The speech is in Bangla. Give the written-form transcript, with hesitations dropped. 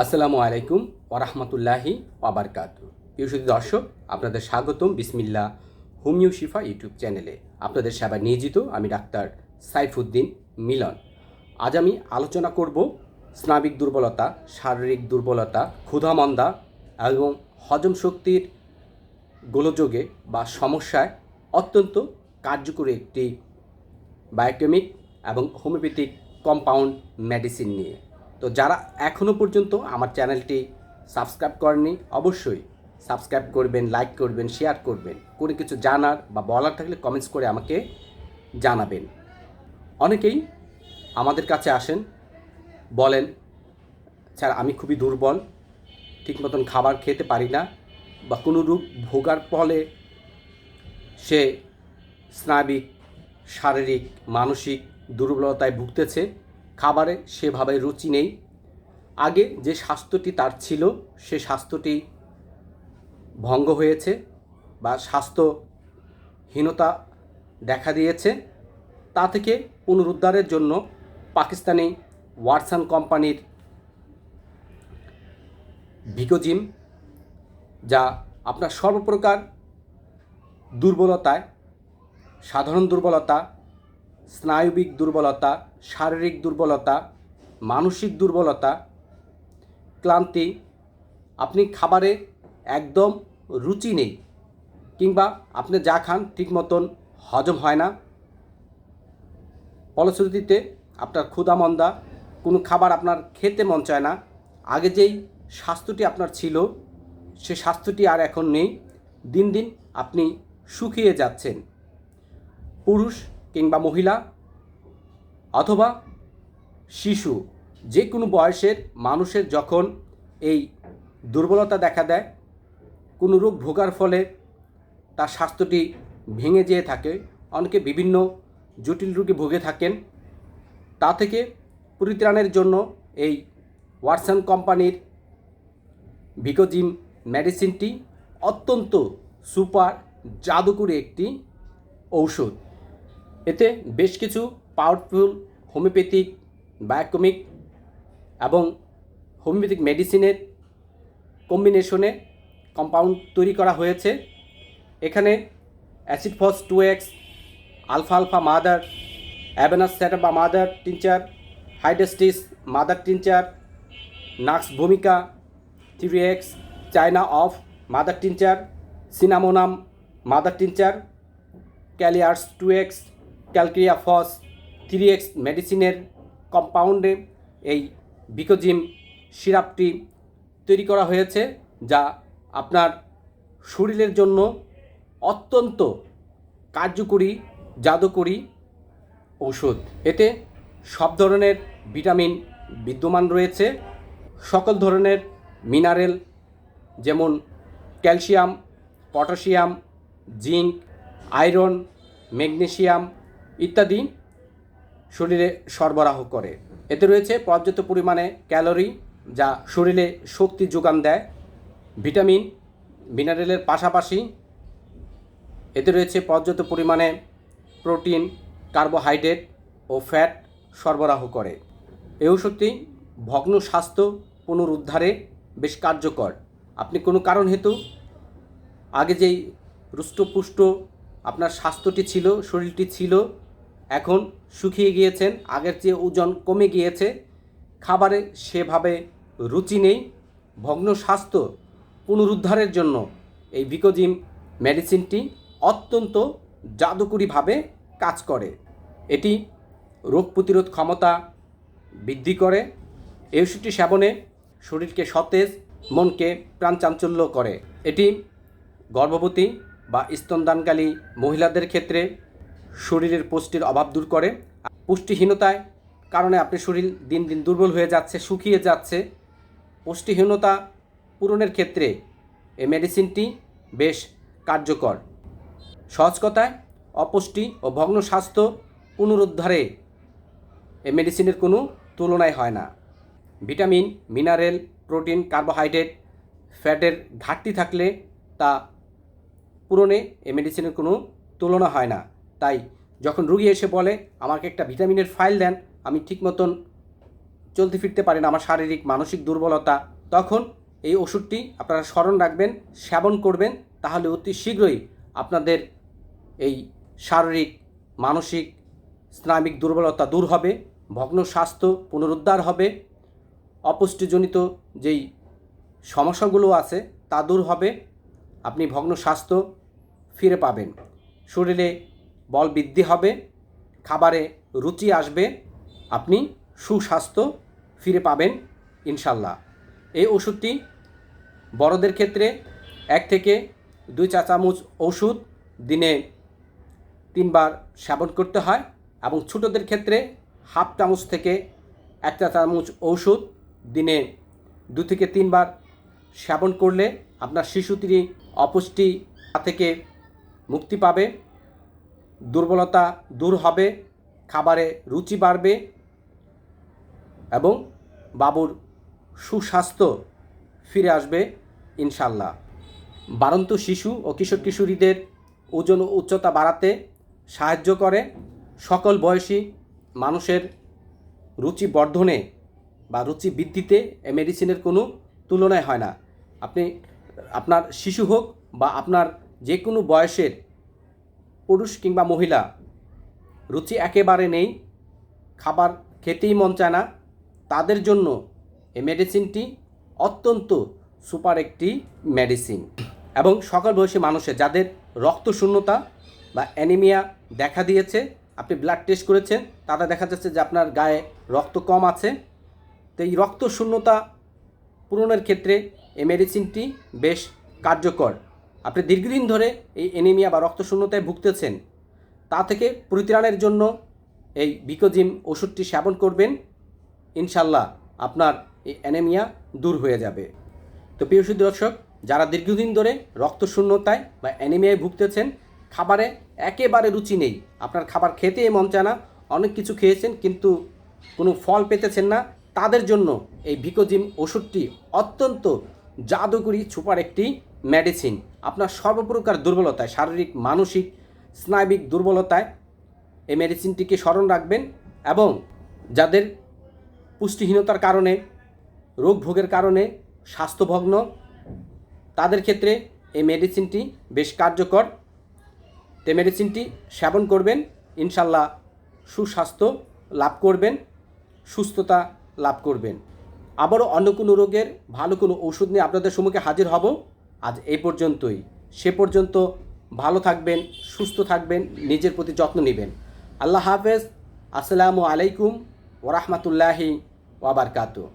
আসসালামু আলাইকুম ওরহমতুল্লাহি ওয়াবারকাতু। প্রিয় সুধী দর্শক, আপনাদের স্বাগতম বিসমিল্লাহ হোমিও শিফা ইউটিউব চ্যানেলে। আপনাদের সেবা নিয়োজিত আমি ডাক্তার সাইফুদ্দিন মিলন। আজ আমি আলোচনা করব স্নাবিক দুর্বলতা, শারীরিক দুর্বলতা, ক্ষুধামন্দা এবং হজম শক্তির গোলযোগে বা সমস্যায় অত্যন্ত কার্যকরী একটি বায়োকেমিক এবং হোমিওপ্যাথিক কম্পাউন্ড মেডিসিন নিয়ে। তো যারা এখনও পর্যন্ত আমার চ্যানেলটি সাবস্ক্রাইব করেননি, অবশ্যই সাবস্ক্রাইব করবেন, লাইক করবেন, শেয়ার করবেন। কোনো কিছু জানার বা বলার থাকলে কমেন্টস করে আমাকে জানাবেন। অনেকেই আমাদের কাছে আসেন, বলেন স্যার আমি খুবই দুর্বল, ঠিক মতন খাবার খেতে পারি না, বা কোনো রোগ ভোগার ফলে সে স্নাবিক, শারীরিক, মানসিক দুর্বলতায় ভুগতেছে, খাবারে সেভাবে রুচি নেই, আগে যে স্বাস্থ্যটি তার ছিল সে স্বাস্থ্যটি ভঙ্গ হয়েছে বা স্বাস্থ্যহীনতা দেখা দিয়েছে। তা থেকে পুনরুদ্ধারের জন্য পাকিস্তানি ওয়াটসন কোম্পানির ভিকোজিম, যা আপনার সর্বপ্রকার দুর্বলতায়, সাধারণ দুর্বলতা, স্নায়বিক দুর্বলতা, শারীরিক দুর্বলতা, মানসিক দুর্বলতা, ক্লান্তি, আপনি খাবারে একদম রুচি নেই, কিংবা আপনি যা খান ঠিক মতন হজম হয় না, ফলশ্রুতিতে আপনার ক্ষুধামন্দা, কোনো খাবার আপনার খেতে মন চায় না, আগে যেই স্বাস্থ্যটি আপনার ছিল সে স্বাস্থ্যটি আর এখন নেই, দিন দিন আপনি শুকিয়ে যাচ্ছেন। পুরুষ কিংবা মহিলা অথবা শিশু, যে কোনো বয়সের মানুষের যখন এই দুর্বলতা দেখা দেয়, কোনো রোগ ভোগার ফলে তার স্বাস্থ্যটি ভেঙে যেয়ে থাকে, অনেকে বিভিন্ন জটিল রোগে ভুগে থাকেন, তা থেকে পরিত্রাণের জন্য এই ওয়াটসন কোম্পানির ভিকোজিম মেডিসিনটি অত্যন্ত সুপার জাদুকরী একটি ঔষধ। এতে বেশ কিছু পাওয়ারফুল হোমিওপ্যাথিক, বায়োকেমিক এবং হোমিওপ্যাথিক মেডিসিনের কম্বিনেশনে কম্পাউন্ড তৈরি করা হয়েছে। এখানে অ্যাসিড ফস 2x, আলফা আলফা মাদার, অ্যাবেনাস sativa mother tincture, hydrastis mother tincture, nux vomica 3x, China of mother tincture, cinnamonum mother tincture, kali ars 2x, calcarea phos 3x মেডিসিনের কম্পাউন্ডে এই ভিকোজিম সিরাপটি তৈরি করা হয়েছে, যা আপনার শরীরের জন্য অত্যন্ত কার্যকরী জাদুকরী ঔষধ। এতে সব ধরনের ভিটামিন বিদ্যমান রয়েছে, সকল ধরনের মিনারেল যেমন calcium, potassium, zinc, iron, magnesium ইত্যাদি শরীরে সরবরাহ করে। এতে রয়েছে পর্যাপ্ত পরিমাণে ক্যালোরি, যা শরীরে শক্তি যোগান দেয়। ভিটামিন, মিনারেলের পাশাপাশি এতে রয়েছে পর্যাপ্ত পরিমাণে প্রোটিন, কার্বোহাইড্রেট ও ফ্যাট সরবরাহ করে। এই ওষুধটি ভগ্ন স্বাস্থ্য পুনরুদ্ধারে বেশ কার্যকর। আপনি কোনো কারণ হেতু আগে যেই হৃষ্টপুষ্ট আপনার স্বাস্থ্যটি ছিল, শরীরটি ছিল, এখন শুকিয়ে গিয়েছেন, আগের চেয়ে ওজন কমে গিয়েছে, খাবারে সেভাবে রুচি নেই, ভগ্ন স্বাস্থ্য পুনরুদ্ধারের জন্য এই ভিকোজিম মেডিসিনটি অত্যন্ত জাদুকরীভাবে কাজ করে। এটি রোগ প্রতিরোধ ক্ষমতা বৃদ্ধি করে। এই ওষুধটি সেবনে শরীরকে সতেজ, মনকে প্রাণচাঞ্চল্য করে। এটি গর্ভবতী বা স্তনদানকারী মহিলাদের ক্ষেত্রে শরীরের পুষ্টির অভাব দূর করে। পুষ্টিহীনতায় কারণে আপনার শরীর দিন দিন দুর্বল হয়ে যাচ্ছে, শুকিয়ে যাচ্ছে, পুষ্টিহীনতা পূরণের ক্ষেত্রে এই মেডিসিনটি বেশ কার্যকর। সহজ কথায়, অপুষ্টি ও ভগ্ন স্বাস্থ্য পুনরুদ্ধারে এই মেডিসিনের কোনো তুলনাই হয় না। ভিটামিন, মিনারেল, প্রোটিন, কার্বোহাইড্রেট, ফ্যাটের ঘাটতি থাকলে তা পূরণে এই মেডিসিনের কোনো তুলনা হয় না। তাই যখন রুগী এসে বলে আমাকে একটা ভিটামিনের ফাইল দেন, আমি ঠিক মতন চলতে ফিরতে পারি না, আমার শারীরিক মানসিক দুর্বলতা, তখন এই ওষুধটি আপনারা স্মরণ রাখবেন, সেবন করবেন, তাহলে অতি শীঘ্রই আপনাদের এই শারীরিক মানসিক স্নায়বিক দুর্বলতা দূর হবে, ভগ্ন স্বাস্থ্য পুনরুদ্ধার হবে, অপুষ্টিজনিত যেই সমস্যাগুলো আছে তা দূর হবে, আপনি ভগ্ন স্বাস্থ্য ফিরে পাবেন, শরীরে বল বৃদ্ধি হবে, খাবারে রুচি আসবে, আপনি সুস্বাস্থ্য ফিরে পাবেন ইনশাল্লাহ। এই ওষুধটি বড়দের ক্ষেত্রে 1 থেকে 2 চা চামচ ওষুধ দিনে 3 বার সেবন করতে হয়, এবং ছোটোদের ক্ষেত্রে হাফ চামচ থেকে 1 চা চামচ ওষুধ দিনে 2 থেকে 3 বার সেবন করলে আপনার শিশুটি অপুষ্টি থেকে মুক্তি পাবে, দুর্বলতা দূর হবে, খাবারে রুচি বাড়বে এবং বাবুর সুস্বাস্থ্য ফিরে আসবে ইনশাল্লাহ। বাড়ন্ত শিশু ও কিশোর কিশোরীদের ওজন ও উচ্চতা বাড়াতে সাহায্য করে, সকল বয়সী মানুষের রুচি বর্ধনে বা রুচি বৃদ্ধিতে এই মেডিসিনের কোনো তুলনায় হয় না। আপনি আপনার শিশু হোক বা আপনার যে কোনো বয়সের পুরুষ কিংবা মহিলা, রুচি একেবারে নেই, খাবার খেতেই মন চায় না, তাদের জন্য এই মেডিসিনটি অত্যন্ত সুপার একটি মেডিসিন। এবং সকল বয়সী মানুষের যাদের রক্তশূন্যতা বা অ্যানিমিয়া দেখা দিয়েছে, আপনি ব্লাড টেস্ট করেছেন, তাতে দেখা যাচ্ছে যে আপনার গায়ে রক্ত কম আছে, তো এই রক্তশূন্যতা পূরণের ক্ষেত্রে এই মেডিসিনটি বেশ কার্যকর। আপনি দীর্ঘদিন ধরে এই অ্যানিমিয়া বা রক্তশূন্যতায় ভুগতেছেন, তা থেকে পরিত্রাণের জন্য এই ভিকোজিম ওষুধটি সেবন করবেন, ইনশাল্লাহ আপনার এই অ্যানিমিয়া দূর হয়ে যাবে। তো প্রিয় দর্শক, যারা দীর্ঘদিন ধরে রক্তশূন্যতায় বা অ্যানিমিয়ায় ভুগতেছেন, খাবারে একেবারে রুচি নেই, আপনার খাবার খেতে মন চায় না, অনেক কিছু খেয়েছেন কিন্তু কোনো ফল পেতেছেন না, তাদের জন্য এই ভিকোজিম ওষুধটি অত্যন্ত জাদুকরী সুপার একটি মেডিসিন। আপনার সর্বপ্রকার দুর্বলতায়, শারীরিক মানসিক স্নায়বিক দুর্বলতায় এই মেডিসিনটিকে স্মরণ রাখবেন, এবং যাদের পুষ্টিহীনতার কারণে, রোগ ভোগের কারণে স্বাস্থ্যভগ্ন, তাদের ক্ষেত্রে এই মেডিসিনটি বেশ কার্যকর। তো মেডিসিনটি সেবন করবেন, ইনশাল্লাহ সুস্বাস্থ্য লাভ করবেন, সুস্থতা লাভ করবেন। আবারও অন্য কোনো রোগের ভালো কোনো ওষুধ নিয়ে আপনাদের সম্মুখে হাজির হব। আজ এই পর্যন্তই। সে পর্যন্ত ভালো থাকবেন, সুস্থ থাকবেন, নিজের প্রতি যত্ন নেবেন। আল্লাহ হাফেজ। আসসালামু আলাইকুম ওয়া রাহমাতুল্লাহি ওয়া বারাকাতুহু।